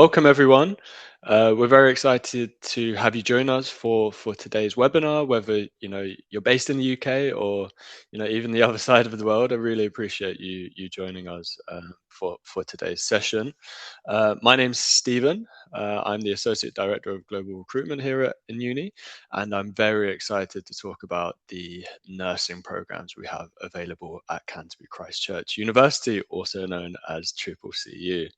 Welcome everyone. We're very excited to have you join us for today's webinar, whether you're based in the UK or even the other side of the world. I really appreciate you joining us for today's session. My name's Stephen. I'm the Associate Director of Global Recruitment here in uni, and I'm very excited to talk about the nursing programs we have available at Canterbury Christ Church University, also known as CCCU.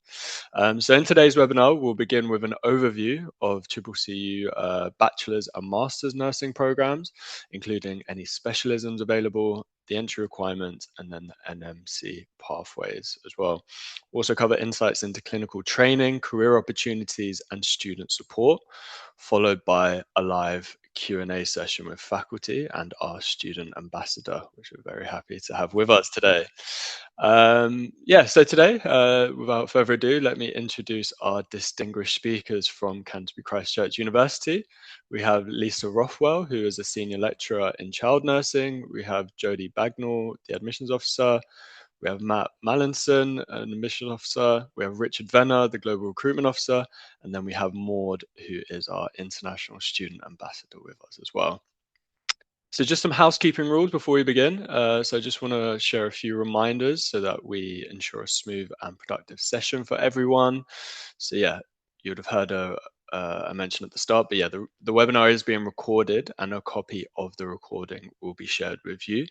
So in today's webinar, we'll begin with an overview of CCCU bachelor's and master's nursing programs, including any specialisms available, the entry requirements, and then the NMC pathways as well. We'll also cover insights into clinical training, career opportunities, and student support, followed by a live Q&A session with faculty and our student ambassador, which we're very happy to have with us today. So today, without further ado, let me introduce our distinguished speakers from Canterbury Christ Church University. We have Lisa Rothwell, who is a senior lecturer in child nursing. We have Jodie Bagnall, the admissions officer. We have Matt Mallinson, an admissions officer. We have Richard Venner, the global recruitment officer. And then we have Maud, who is our international student ambassador with us as well. So just some housekeeping rules before we begin. So I just want to share a few reminders so that we ensure a smooth and productive session for everyone. So yeah, you would have heard a mention at the start, but yeah, the webinar is being recorded and a copy of the recording will be shared with you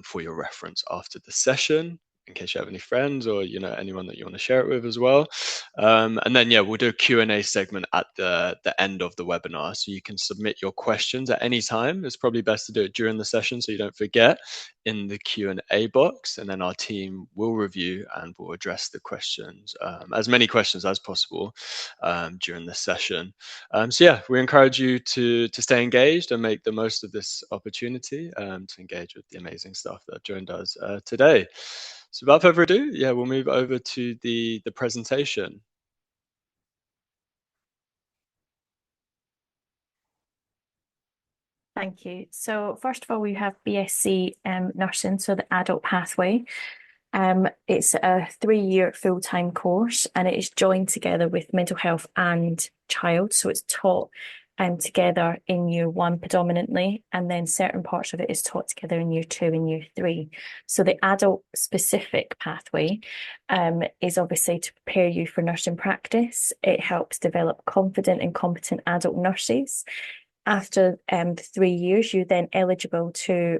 for your reference after the session, in case you have any friends or anyone that you want to share it with as well. And then we'll do a Q&A segment at the end of the webinar, so you can submit your questions at any time. It's probably best to do it during the session so you don't forget, in the Q&A box, and then our team will review and will address the questions, as many questions as possible during the session. We encourage you to stay engaged and make the most of this opportunity to engage with the amazing staff that joined us today. So without further ado, we'll move over to the presentation. Thank you. So first of all, we have BSc nursing, so the adult pathway. It's a 3-year full-time course, and it is joined together with mental health and child. So it's taught together in year 1 predominantly, and then certain parts of it is taught together in year 2 and year 3. So the adult specific pathway is obviously to prepare you for nursing practice. It helps develop confident and competent adult nurses. After the 3 years, you're then eligible to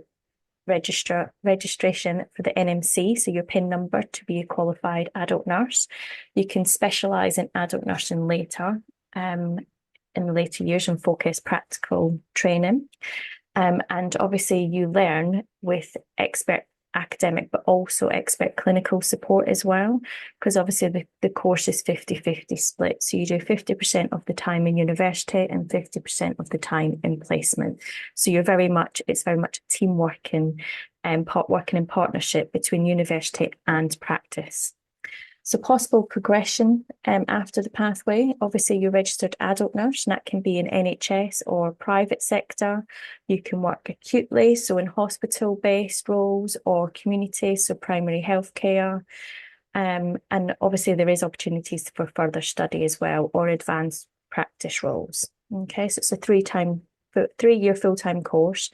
registration for the NMC, so your PIN number to be a qualified adult nurse. You can specialise in adult nursing later, in the later years, and focus practical training. And obviously you learn with expert academic but also expert clinical support as well, because obviously the course is 50-50 split, so you do 50% of the time in university and 50% of the time in placement. So it's very much a team working and working in partnership between university and practice. So possible progression after the pathway, obviously you're registered adult nurse, and that can be in NHS or private sector. You can work acutely, so in hospital-based roles, or community, so primary healthcare. And obviously there is opportunities for further study as well, or advanced practice roles. Okay, so it's a 3-year full-time course,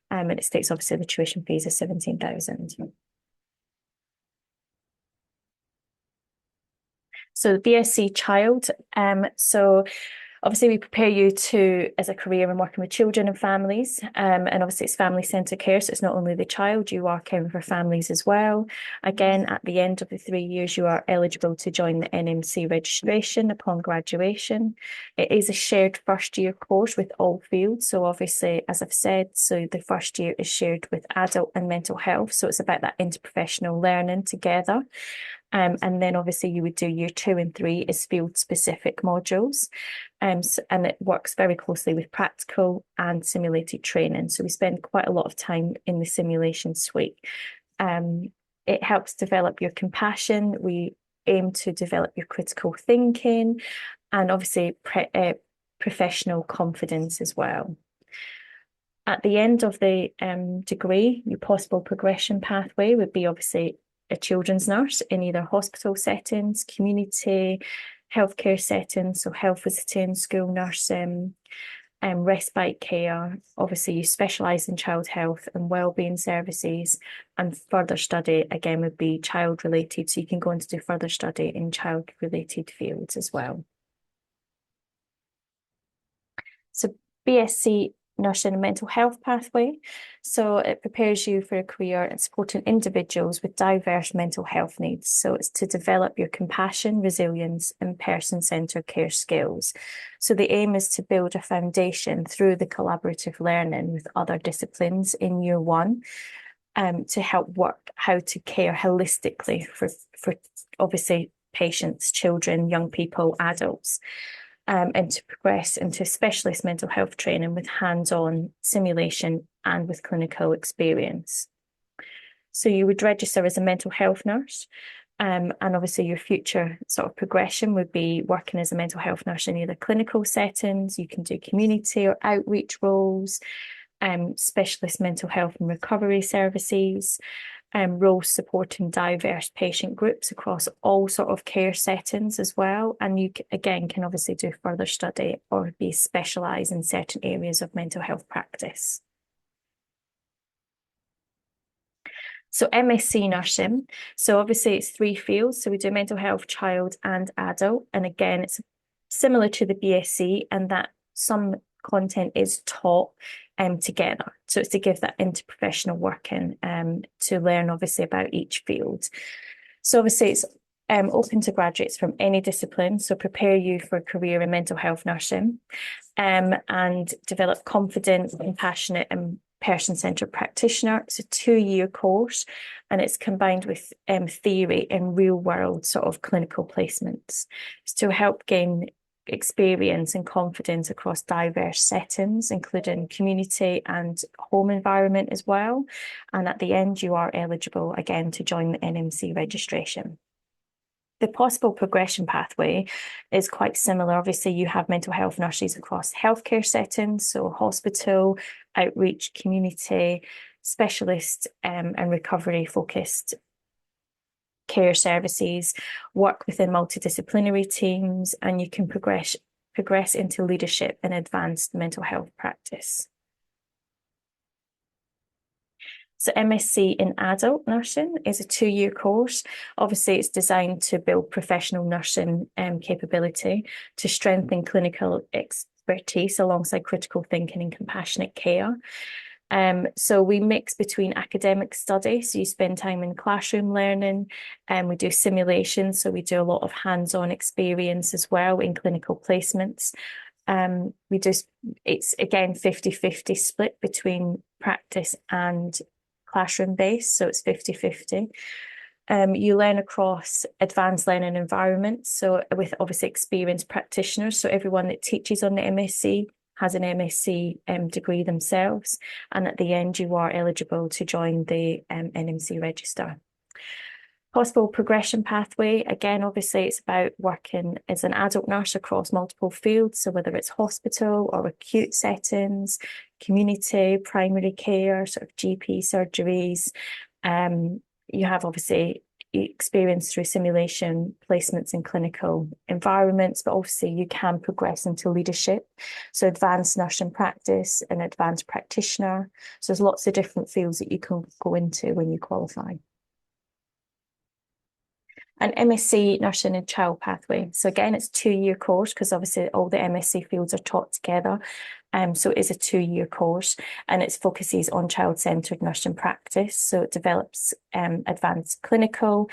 and it states obviously the tuition fees are 17,000. So the BSc Child, so obviously we prepare you as a career in working with children and families, and obviously it's family-centred care, so it's not only the child, you are caring for families as well. Again, at the end of the 3 years, you are eligible to join the NMC registration upon graduation. It is a shared first-year course with all fields, so obviously, as I've said, so the first year is shared with adult and mental health, so it's about that interprofessional learning together. And then obviously you would do year 2 and 3 as field-specific modules. And it works very closely with practical and simulated training. So we spend quite a lot of time in the simulation suite. It helps develop your compassion. We aim to develop your critical thinking, and obviously professional confidence as well. At the end of the degree, your possible progression pathway would be obviously a children's nurse in either hospital settings, community, healthcare settings, so health visiting, school nursing, respite care. Obviously, you specialise in child health and wellbeing services, and further study again would be child related. So you can go on to do further study in child related fields as well. So BSc Nursing and Mental Health pathway. So it prepares you for a career in supporting individuals with diverse mental health needs. So it's to develop your compassion, resilience, and person-centered care skills. So the aim is to build a foundation through the collaborative learning with other disciplines in year one, to help work how to care holistically for obviously patients, children, young people, adults. And to progress into specialist mental health training with hands-on simulation and with clinical experience. So you would register as a mental health nurse, and obviously your future sort of progression would be working as a mental health nurse in either clinical settings, you can do community or outreach roles, specialist mental health and recovery services, roles supporting diverse patient groups across all sort of care settings as well. And you again can obviously do further study or be specialised in certain areas of mental health practice. So MSc nursing. So obviously it's 3 fields. So we do mental health, child and adult. And again, it's similar to the BSc and that some content is taught together. So it's to give that interprofessional working to learn obviously about each field. So obviously it's open to graduates from any discipline. So prepare you for a career in mental health nursing and develop confident, compassionate and person-centered practitioner. It's a 2-year course and it's combined with theory and real-world sort of clinical placements. It's to help gain experience and confidence across diverse settings, including community and home environment as well. And at the end, you are eligible again to join the NMC registration. The possible progression pathway is quite similar. Obviously, you have mental health nurses across healthcare settings, so hospital, outreach, community, specialist and recovery focused care services, work within multidisciplinary teams, and you can progress into leadership and advanced mental health practice. So MSc in adult nursing is a 2-year course. Obviously, it's designed to build professional nursing capability to strengthen clinical expertise alongside critical thinking and compassionate care. So we mix between academic study, so you spend time in classroom learning, and we do simulations, so we do a lot of hands-on experience as well in clinical placements. It's again 50-50 split between practice and classroom based, so it's 50-50. You learn across advanced learning environments, so with obviously experienced practitioners, so everyone that teaches on the MSc has an MSc degree themselves, and at the end you are eligible to join the NMC register. Possible progression pathway, again, obviously it's about working as an adult nurse across multiple fields, so whether it's hospital or acute settings, community, primary care, sort of GP surgeries. You have obviously experience through simulation placements in clinical environments, but obviously you can progress into leadership. So advanced nursing practice and advanced practitioner. So there's lots of different fields that you can go into when you qualify. An MSc nursing and child pathway. So again, it's a 2-year course because obviously all the MSc fields are taught together. So it is a 2-year course and it focuses on child-centred nursing practice. So it develops advanced clinical,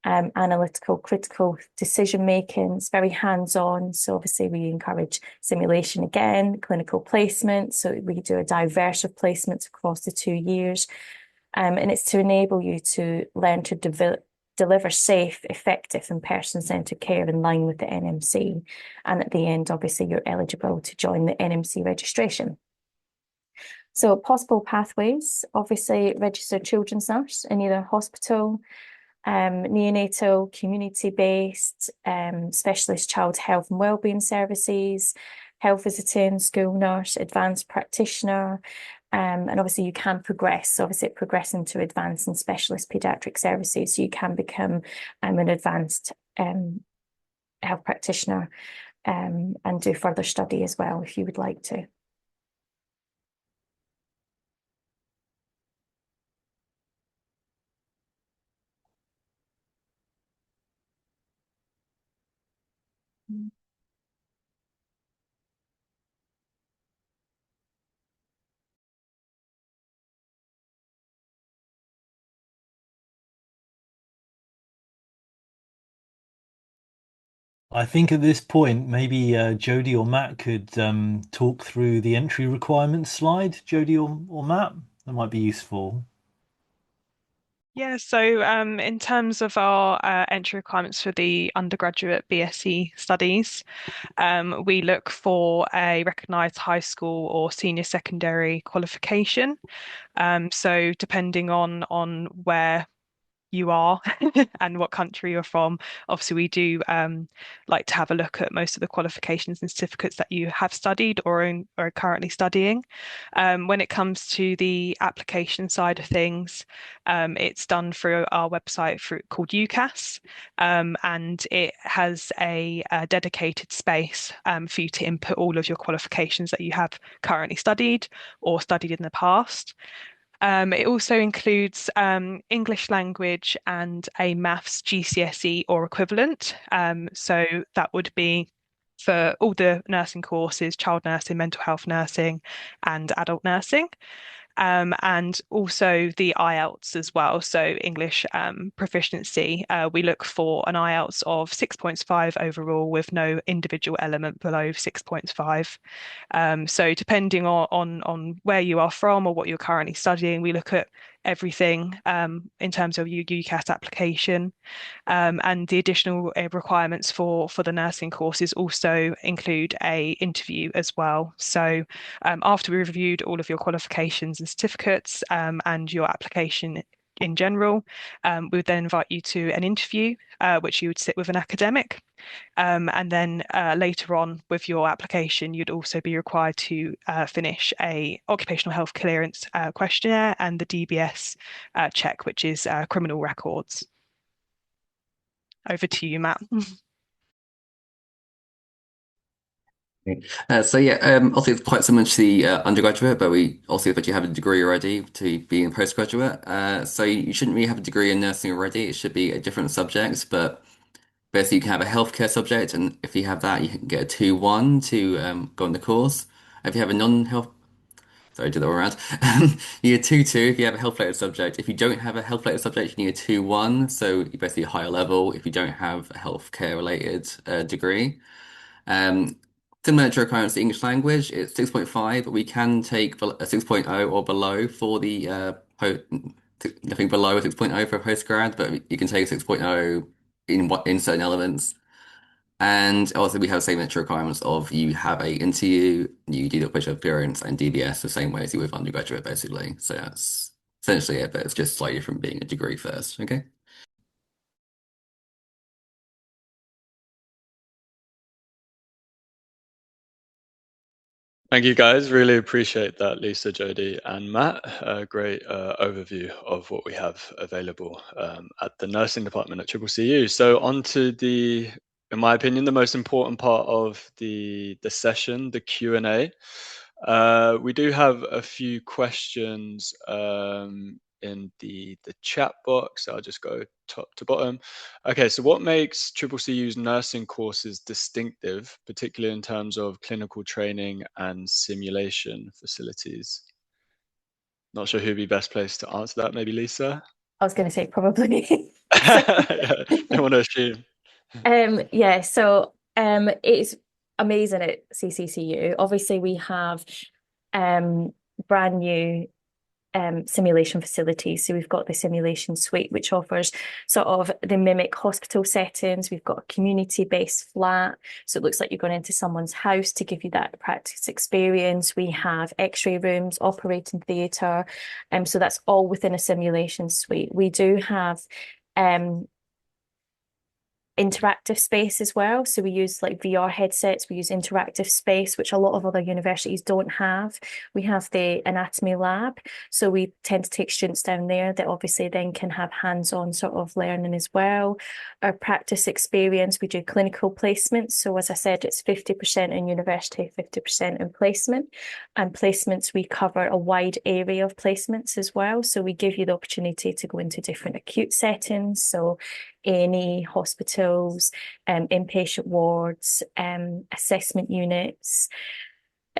analytical, critical decision-making. It's very hands-on. So obviously we encourage simulation again, clinical placement. So we do a diverse of placements across the 2 years. And it's to enable you to learn to deliver safe, effective and person-centred care in line with the NMC. And at the end, obviously, you're eligible to join the NMC registration. So possible pathways, obviously registered children's nurse in either hospital, neonatal, community-based, specialist child health and wellbeing services, health visiting, school nurse, advanced practitioner, and obviously you can progress. So obviously progress into advanced and specialist paediatric services. So you can become an advanced health practitioner and do further study as well if you would like to. I think at this point, maybe Jodie or Matt could talk through the entry requirements slide. Jodie or Matt, that might be useful. Yeah, so in terms of our entry requirements for the undergraduate BSc studies, we look for a recognised high school or senior secondary qualification. So depending on where you are and what country you're from. Obviously, we do like to have a look at most of the qualifications and certificates that you have studied or are currently studying. When it comes to the application side of things, it's done through our website called UCAS, and it has a dedicated space for you to input all of your qualifications that you have currently studied or studied in the past. It also includes English language and a maths GCSE or equivalent. So that would be for all the nursing courses, child nursing, mental health nursing, and adult nursing. And also the IELTS as well. So English proficiency, we look for an IELTS of 6.5 overall with no individual element below 6.5. So depending on where you are from or what you're currently studying, we look at everything in terms of your UCAS application. And the additional requirements for the nursing courses also include a interview as well. So after we reviewed all of your qualifications and certificates and your application in general, we would then invite you to an interview, which you would sit with an academic. And then later on with your application, you'd also be required to finish a occupational health clearance questionnaire and the DBS check, which is criminal records. Over to you, Matt. So yeah, obviously it's quite similar to the undergraduate, but we also that you have a degree already to be a postgraduate. So you shouldn't really have a degree in nursing already. It should be a different subject, but basically you can have a healthcare subject, and if you have that, you can get a 2-1 to go on the course. If you have a non-health, sorry, do that all around. You get 2-2 if you have a health-related subject. If you don't have a health-related subject, you need a 2-1, so you're basically a higher level if you don't have a healthcare-related degree. Um, Similar to requirements to English language, it's 6.5, but we can take a 6.0 or below for the nothing below a 6.0 for a postgrad, but you can take a 6.0 in certain elements. And also we have the same entry requirements of you have a interview, you do the occupational appearance and DBS the same way as you would undergraduate, basically. So that's essentially it, but it's just slightly from being a degree first. Okay. Thank you, guys. Really appreciate that, Lisa, Jodie, and Matt. A great overview of what we have available at the nursing department at CCCU. So on to in my opinion, the most important part of the session, the Q&A. We do have a few questions in the chat box. I'll just go top to bottom. Okay, so what makes CCCU's nursing courses distinctive, particularly in terms of clinical training and simulation facilities? Not sure who'd be best placed to answer that. Maybe Lisa? I was going to say probably. Yeah, don't want to assume. Yeah, so it's amazing at CCCU. Obviously, we have brand new simulation facilities. So we've got the simulation suite, which offers sort of the mimic hospital settings. We've got a community-based flat. So it looks like you're going into someone's house to give you that practice experience. We have X-ray rooms, operating theatre. So that's all within a simulation suite. We do have interactive space as well. So we use like VR headsets, we use interactive space, which a lot of other universities don't have. We have the anatomy lab. So we tend to take students down there that obviously then can have hands-on sort of learning as well. Our practice experience, we do clinical placements. So as I said, it's 50% in university, 50% in placement. And placements, we cover a wide area of placements as well. So we give you the opportunity to go into different acute settings. So A&E, hospitals, inpatient wards, assessment units,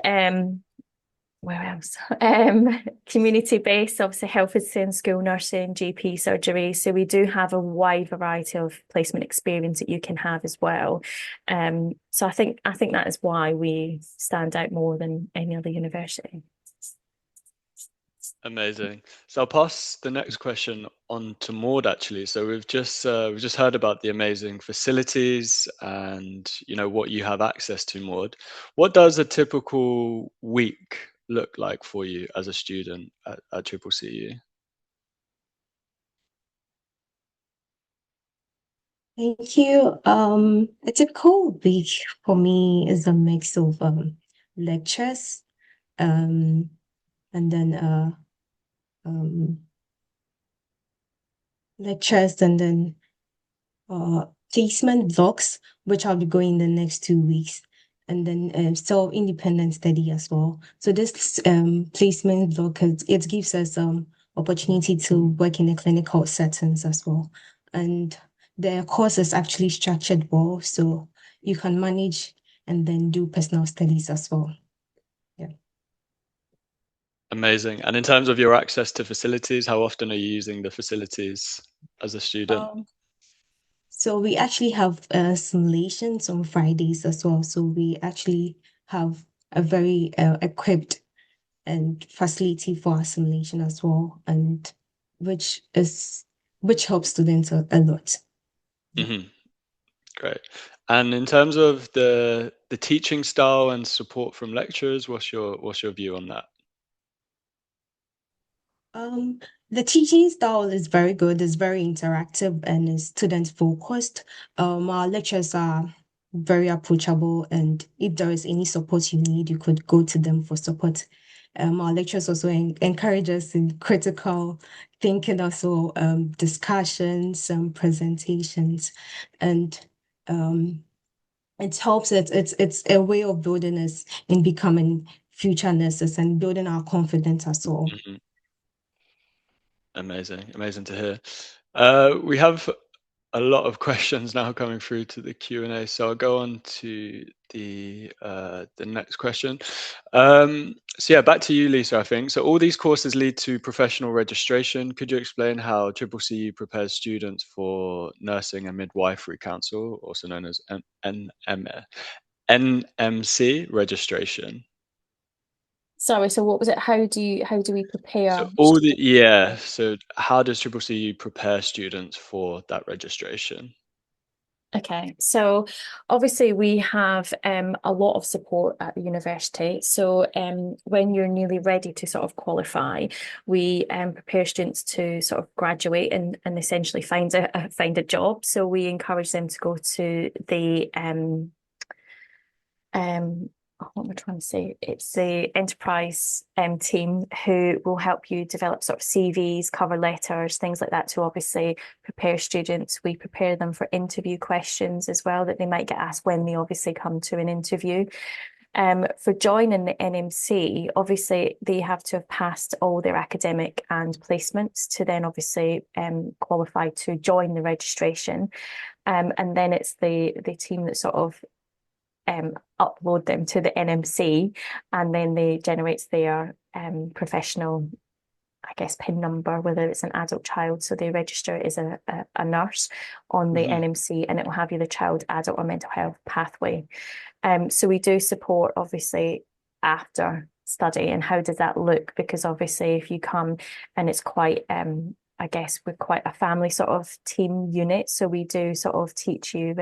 where else? Community-based, obviously health visiting, school nursing, GP surgery. So we do have a wide variety of placement experience that you can have as well. So I think that is why we stand out more than any other university. Amazing. So I'll pass the next question on to Maud actually. So we've just heard about the amazing facilities and what you have access to, Maud. What does a typical week look like for you as a student at CCCU? Thank you. A typical week for me is a mix of lectures, and then placement blocks, which I'll be going the next 2 weeks, and then self-independent study as well. So this placement block, it gives us opportunity to work in the clinical settings as well. And the course is actually structured well, so you can manage and then do personal studies as well. Yeah. Amazing. And in terms of your access to facilities, how often are you using the facilities as a student? So we actually have simulations on Fridays as well. So we actually have a very equipped and facility for our simulation as well, and which helps students a lot. Mm-hmm. Great. And in terms of the teaching style and support from lecturers, what's your view on that? The teaching style is very good, it's very interactive and is student focused. Our lectures are very approachable, and if there is any support you need, you could go to them for support. Our lectures also encourage us in critical thinking, also discussions, presentations, and it helps. It's a way of building us in becoming future nurses and building our confidence as well. Mm-hmm. Amazing to hear. We have a lot of questions now coming through to the Q&A, so I'll go on to the next question. So yeah, back to you, Lisa, I think. So all these courses lead to professional registration. Could you explain how CCCU prepares students for Nursing and Midwifery Council, also known as NMC registration? Sorry, so what was it? How do we prepare? So how does CCCU prepare students for that registration? Okay, so obviously we have a lot of support at the university. So when you're nearly ready to sort of qualify, we prepare students to sort of graduate and essentially find a job. So we encourage them to go to the what am I trying to say? It's the enterprise team who will help you develop sort of CVs, cover letters, things like that to obviously prepare students. We prepare them for interview questions as well that they might get asked when they obviously come to an interview. For joining the NMC, obviously they have to have passed all their academic and placements to then obviously qualify to join the registration. And then it's the team that sort of upload them to the NMC, and then they generates their professional, I guess, PIN number, whether it's an adult child. So they register as a nurse on the NMC, and it will have you the child, adult, or mental health pathway. So we do support obviously after study. And how does that look? Because obviously if you come and it's quite I guess we're quite a family sort of team unit. So we do sort of teach you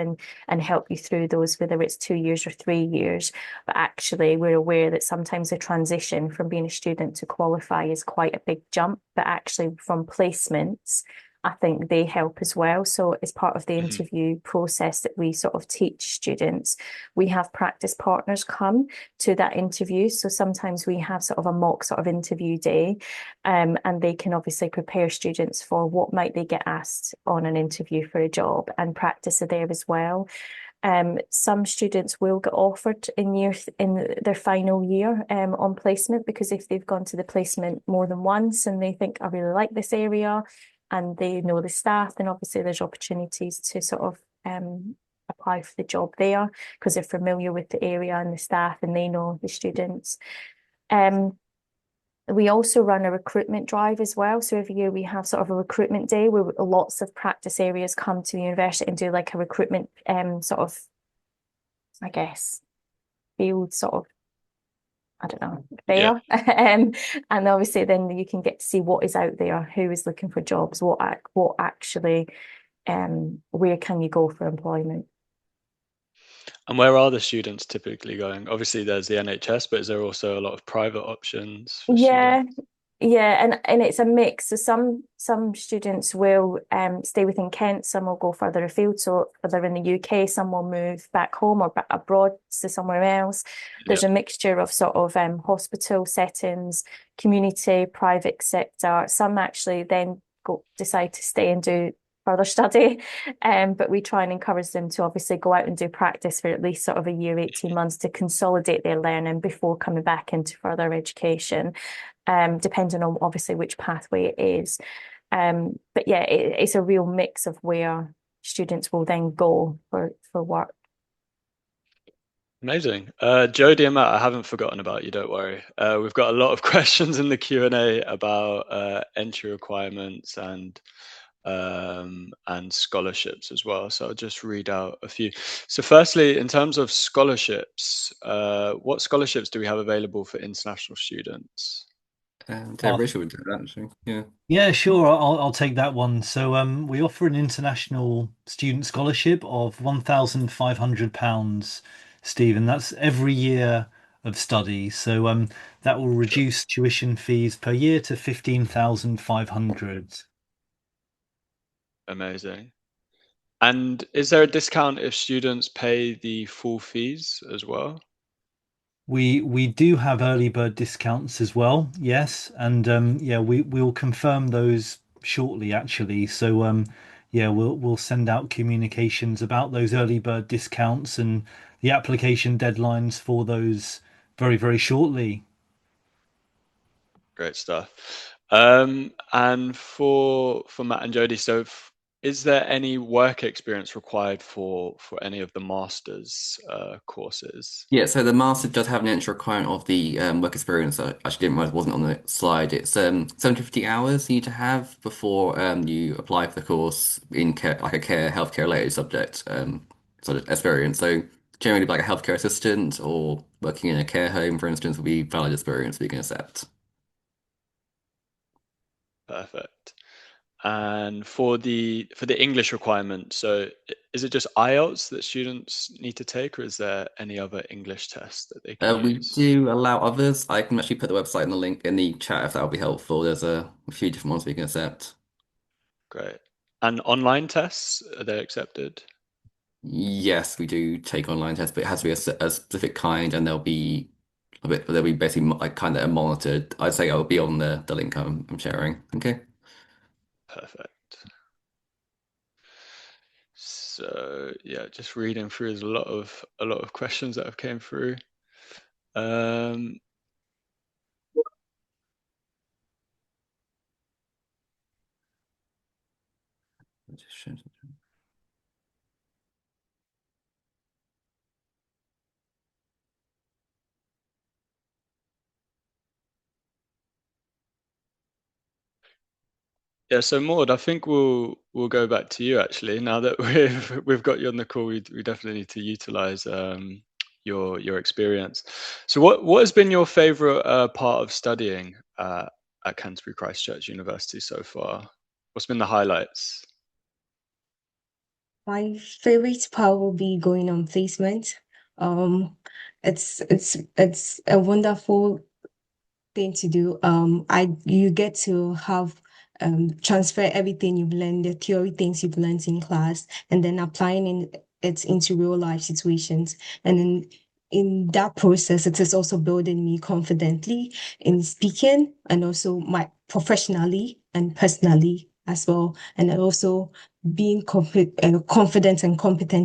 and help you through those, whether it's 2 years or 3 years. But actually we're aware that sometimes the transition from being a student to qualify is quite a big jump. But actually from placements, I think they help as well. So as part of the Mhm. interview process that we sort of teach students, we have practice partners come to that interview. So sometimes we have sort of a mock sort of interview day, and they can obviously prepare students for what might they get asked on an interview for a job, and practice are there as well. Some students will get offered in their final year on placement, because if they've gone to the placement more than once and they think, I really like this area, and they know the staff, then obviously there's opportunities to sort of apply for the job there, because they're familiar with the area and the staff and they know the students. We also run a recruitment drive as well. So every year we have sort of a recruitment day where lots of practice areas come to the university and do like a recruitment sort of, I guess, field sort of, I don't know, Yeah. fair. And obviously then you can get to see what is out there, who is looking for jobs, what actually, where can you go for employment. And where are the students typically going? Obviously, there's the NHS, but is there also a lot of private options for Yeah, students? yeah, and it's a mix. So some students will stay within Kent, some will go further afield. So if they're in the UK, some will move back home or back abroad to somewhere else. There's Yeah, a mixture of sort of hospital settings, community, private sector. Some actually then decide to stay and do further study. But we try and encourage them to obviously go out and do practice for at least sort of a year, 18 months to consolidate their learning before coming back into further education. Depending on obviously which pathway it is. But yeah, it's a real mix of where students will then go for work. amazing. Jodie and Matt, I haven't forgotten about you, don't worry. We've got a lot of questions in the Q&A about entry requirements and scholarships as well. So I'll just read out a few. So firstly, in terms of scholarships, what scholarships do we have available for international students? Yeah, Rachel would do that actually. Yeah. Yeah, sure. I'll take that one. So we offer an international student scholarship of £1,500, Stephen. That's every year of study. So that will Sure. reduce tuition fees per year to 15,500. Amazing. And is there a discount if students pay the full fees as well? We do have early bird discounts as well, yes, and yeah, we'll confirm those shortly actually. So yeah, we'll send out communications about those early bird discounts and the application deadlines for those very, very shortly. Great stuff. And for Matt and Jodie, so is there any work experience required for any of the master's courses? Yeah, so the master does have an entry requirement of the work experience. I actually didn't realize it wasn't on the slide. It's 750 hours you need to have before you apply for the course in care, like a healthcare related subject sort of experience. So generally, like a healthcare assistant or working in a care home, for instance, would be valid experience we can accept. Perfect. And for the English requirement, so is it just IELTS that students need to take, or is there any other English test that they can We use? do allow others. I can actually put the website in the link in the chat if that would be helpful. There's a few different ones we can accept. Great. And online tests, are they accepted? Yes, we do take online tests, but it has to be a specific kind, and they'll be basically like kind of monitored. I'd say I'll be on the link I'm sharing. Okay. Perfect. So yeah, just reading through, there's a lot of questions that have came through. Um, yeah, so Maud, I think we'll go back to you actually. Now that we've got you on the call, we definitely need to utilize your experience. So what has been your favorite part of studying at Canterbury Christ Church University so far? What's been the highlights? My favorite part will be going on placement. Um, it's a wonderful thing to do. You get to have transfer everything you've learned, the theory things you've learned in class, and then applying it into real life situations. And in that process, it is also building me confidently in speaking and also my professionally and personally as well. And then also being confident and competent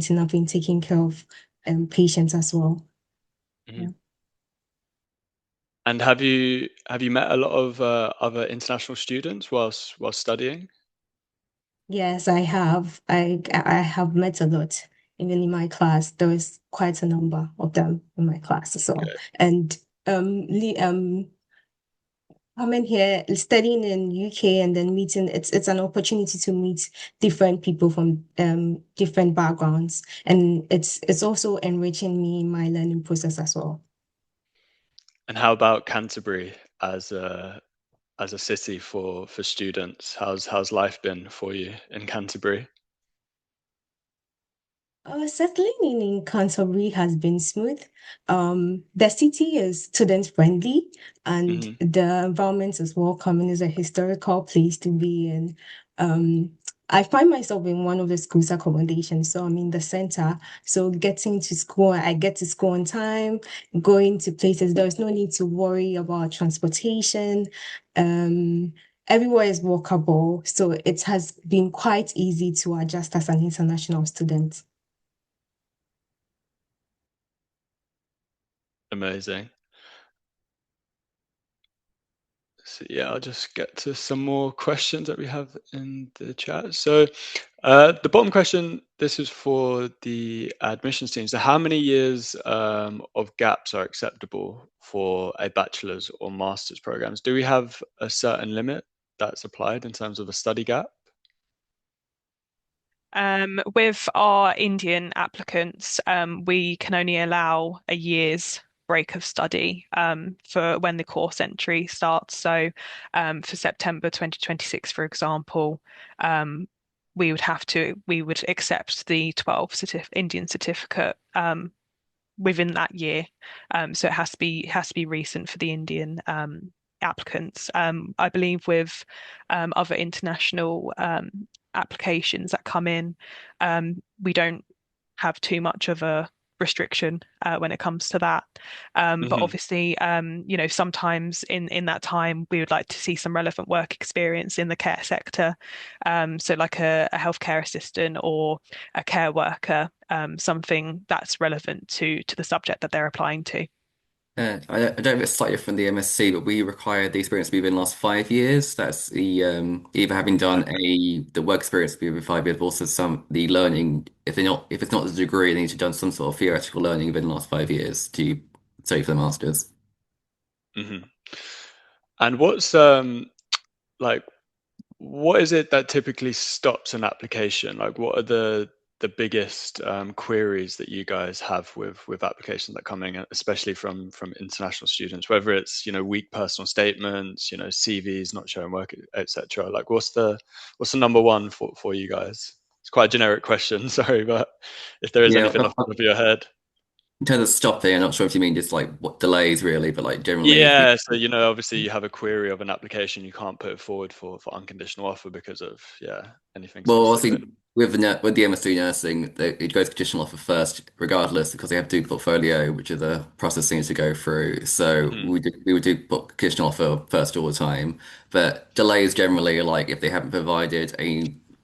enough in taking care of patients as well. Mhm. And have you met a lot of other international students whilst studying? Yes, I have. I have met a lot. Even in my class, there is quite a number of them in my class as well. Okay. And coming here, studying in UK and then meeting, it's an opportunity to meet different people from different backgrounds, and it's also enriching me in my learning process as well. And how about Canterbury as a city for students? How's life been for you in Canterbury? Settling in Canterbury has been smooth. The city is student friendly and Hmm. the environment is welcoming. It's a historical place to be in. Um, I find myself in one of the school's accommodations, so I'm in the center. So getting to school, I get to school on time, going to places. There's no need to worry about transportation. Um, Everywhere is walkable, so it has been quite easy to adjust as an international student. Amazing. So yeah, I'll just get to some more questions that we have in the chat. So the bottom question, this is for the admissions team. So how many years of gaps are acceptable for a bachelor's or master's programs? Do we have a certain limit that's applied in terms of a study gap? With our Indian applicants, we can only allow a year's break of study for when the course entry starts. So for September 2026, for example, we would accept the 12 Indian certificate within that year. So it has to be recent for the Indian applicants. I believe with other international applications that come in, we don't have too much of a restriction when it comes to that. But Hmm. obviously, sometimes in that time, we would like to see some relevant work experience in the care sector. So like a healthcare assistant or a care worker, something that's relevant to the subject that they're applying to. I don't know if it's slightly different from the MSc, but we require the experience to be within the last 5 years. That's the either having done the work experience to be within 5 years, but also some the learning. If it's not the degree, they need to have done some sort of theoretical learning within the last 5 years to study for the masters. Hmm. And what's like what is it that typically stops an application? Like, what are the biggest queries that you guys have with applications that come in, especially from international students? Whether it's weak personal statements, CVs not showing work, etc. Like, what's the number one for you guys? It's quite a generic question, sorry, but if there is Yeah, anything off the top of your head. in terms of stopping, I'm not sure if you mean just like what delays really, but like generally, if we Yeah, so obviously you have a query of an application, you can't put it forward for unconditional offer because of anything Well, specific. obviously, with the MSc nursing, it goes conditional offer first, regardless, because they have to do portfolio, which are the processing to go through. So Hmm. we would do conditional offer first all the time. But delays generally are like if they haven't provided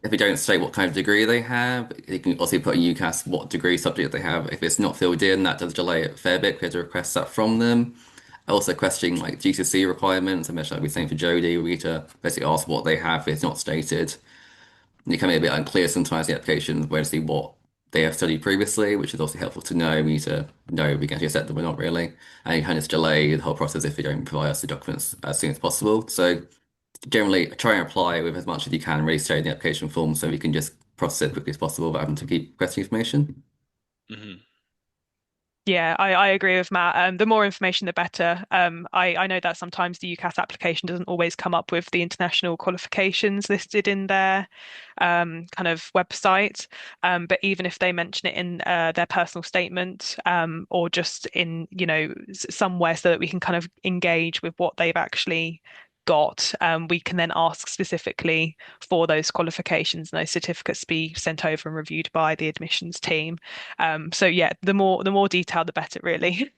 if they don't say what kind of degree they have, you can also put in UCAS what degree subject they have. If it's not filled in, that does delay it a fair bit. We have to request that from them. Also questioning like GCSE requirements. I mentioned like we're saying for Jody, we need to basically ask what they have if it's not stated. And it can be a bit unclear sometimes in the applications where to see what they have studied previously, which is also helpful to know. We need to know if we can actually accept them or not really. And you kind of delay the whole process if they don't provide us the documents as soon as possible. So generally try and apply with as much as you can really stay in the application form so we can just process it as quickly as possible without having to keep requesting information. Hmm. Yeah, I agree with Matt. The more information, the better. I know that sometimes the UCAS application doesn't always come up with the international qualifications listed in their kind of website. But even if they mention it in their personal statement or just in, somewhere so that we can kind of engage with what they've actually got, we can then ask specifically for those qualifications and those certificates to be sent over and reviewed by the admissions team. So yeah, the more detail, the better, really.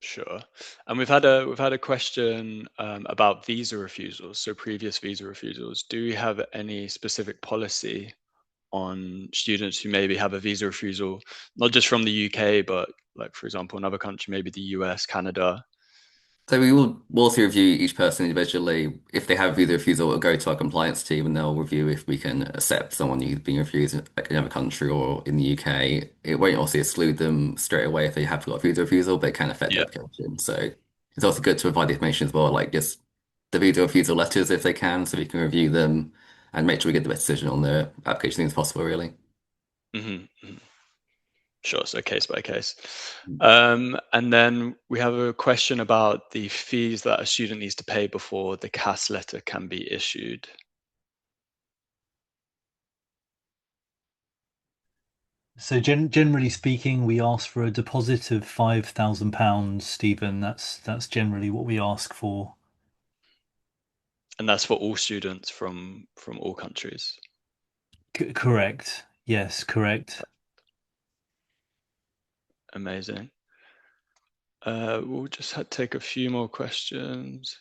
Sure. And we've had a question about visa refusals, so previous visa refusals. Do we have any specific policy on students who maybe have a visa refusal, not just from the UK, but like, for example, another country, maybe the US, Canada? So we'll also review each person individually. If they have visa refusal, it'll go to our compliance team and they'll review if we can accept someone who's being refused in another country or in the UK. It won't also exclude them straight away if they have got a visa refusal, but it can affect the Yeah. application. So it's also good to provide the information as well, like just the visa refusal letters if they can, so we can review them and make sure we get the best decision on the application as possible, really. Mm-hmm. Sure, so case by case. And then we have a question about the fees that a student needs to pay before the CAS letter can be issued. So generally speaking, we ask for a deposit of £5,000, Stephen. That's generally what we ask for. And that's for all students from all countries. Correct. Yes, correct. Amazing. We'll just take a few more questions.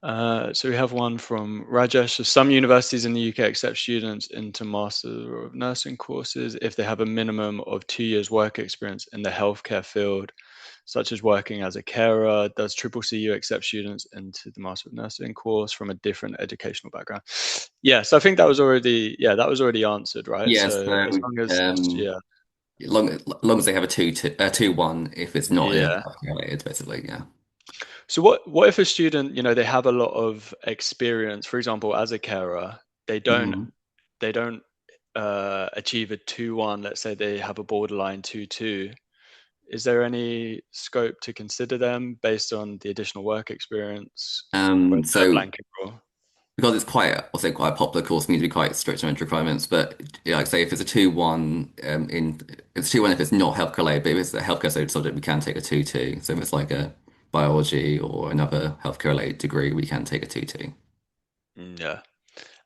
So we have one from Rajesh. So some universities in the UK accept students into Master of Nursing courses if they have a minimum of 2 years work experience in the healthcare field, such as working as a carer. Does CCCU accept students into the Master of Nursing course from a different educational background? Yeah, so I think that was already answered, right? Yes, So so as long as long as they have a 2-1, if it's not yeah. healthcare related, basically, yeah. So what if a student, they have a lot of experience, for example, as a carer, they don't achieve a 2-1, let's say they have a borderline 2-2. Is there any scope to consider them based on the additional work experience, or is there a So blanket rule? because it's quite a popular course, we need to be quite strict on entry requirements. But yeah, like say if it's a 2-1, it's 2-1 if it's not healthcare related, but if it's a healthcare subject, we can take a 2-2. So if it's like a biology or another healthcare related degree, we can take a 2-2. Yeah.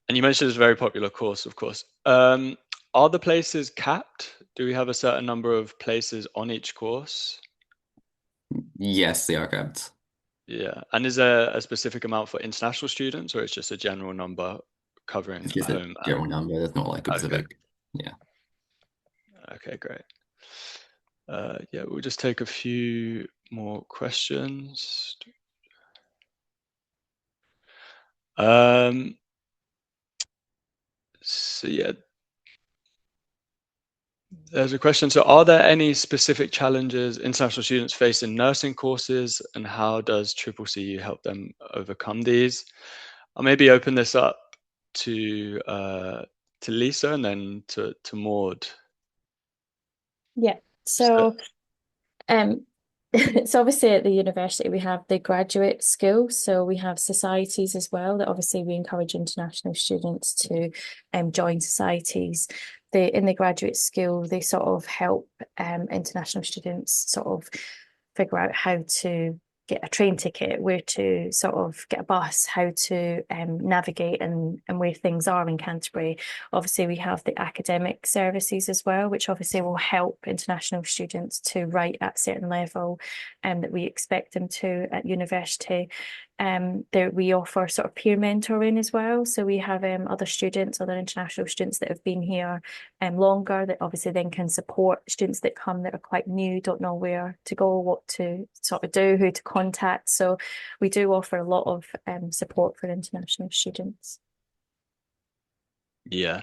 And you mentioned it's a very popular course, of course. Are the places capped? Do we have a certain number of places on each course? Yes, they are capped. Yeah. And is there a specific amount for international students, or it's just a general number covering It's just a home? general number. There's not like a Okay. specific. Yeah. Okay, great. Yeah, we'll just take a few more questions. So yeah, there's a question. So are there any specific challenges international students face in nursing courses, and how does CCCU help them overcome these? I'll maybe open this up to Lisa and then to Maud. Yeah. So so obviously at the university we have the graduate school, so we have societies as well that obviously we encourage international students to join societies. In the graduate school they sort of help international students sort of figure out how to get a train ticket, where to sort of get a bus, how to navigate and where things are in Canterbury. Obviously, we have the academic services as well, which obviously will help international students to write at a certain level that we expect them to at university. We offer sort of peer mentoring as well. So we have other international students that have been here longer, that obviously then can support students that come that are quite new, don't know where to go, what to sort of do, who to contact. So we do offer a lot of support for international students. Yeah,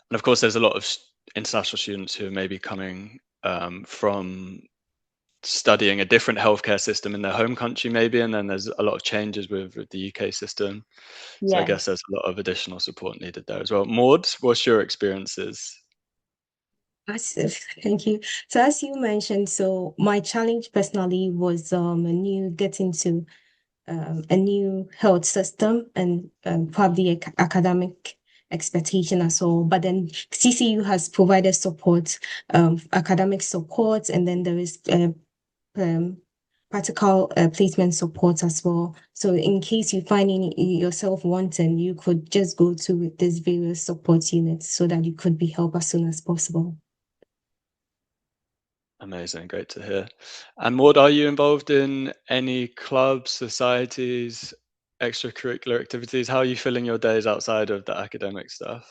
and of course there's a lot of international students who are maybe coming from studying a different healthcare system in their home country maybe, and then there's a lot of changes with the UK system. So I guess there's a lot of additional support needed there as well. Maud, what's your experiences? Thank you. So as you mentioned, so my challenge personally was getting to a new health system and probably academic expectation as well. But then CCU has provided support, academic support, and then there is practical placement support as well. So in case you find yourself wanting, you could just go to these various support units so that you could be helped as soon as possible. Amazing, great to hear. And Maud, are you involved in any clubs, societies, extracurricular activities? How are you filling your days outside of the academic stuff?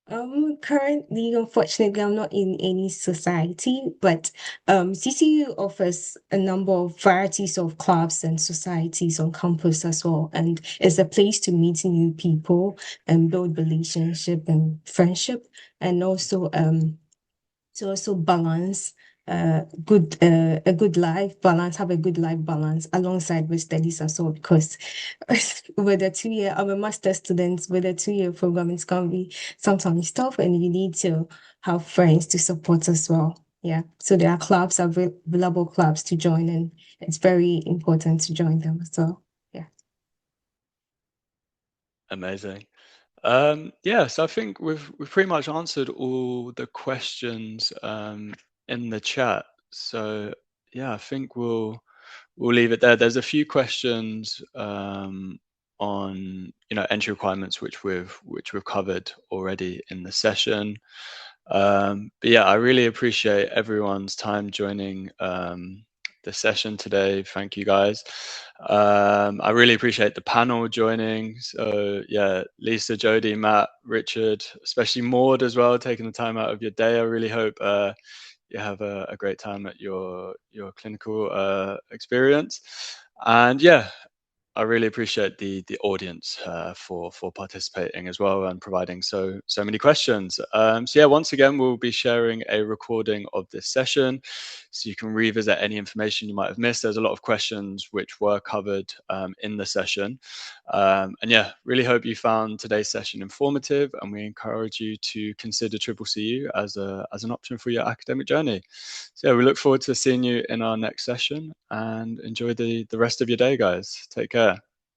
Currently, unfortunately, I'm not in any society, but CCU offers a number of varieties of clubs and societies on campus as well, and it's a place to meet new people and build relationship and friendship, and also to also balance a good life balance, have a good life balance alongside with studies as well, because with a 2 year, I'm a master's student, with a 2 year program, it's gonna be sometimes tough, and you need to have friends to support as well. Yeah, so there are clubs, available clubs to join, and it's very important to join them as well. Yeah. Amazing. Yeah, so I think we've pretty much answered all the questions in the chat. So yeah, I think we'll leave it there. There's a few questions on entry requirements which we've covered already in the session. But yeah, I really appreciate everyone's time joining the session today. Thank you guys. I really appreciate the panel joining. So yeah, Lisa, Jody, Matt, Richard, especially Maud as well, taking the time out of your day. I really hope you have a great time at your clinical experience. And yeah, I really appreciate the audience for participating as well and providing so many questions. So yeah, once again, we'll be sharing a recording of this session, so you can revisit any information you might have missed. There's a lot of questions which were covered in the session, and yeah, really hope you found today's session informative, and we encourage you to consider CCCU as an option for your academic journey. So yeah, we look forward to seeing you in our next session, and enjoy the rest of your day, guys. Take care.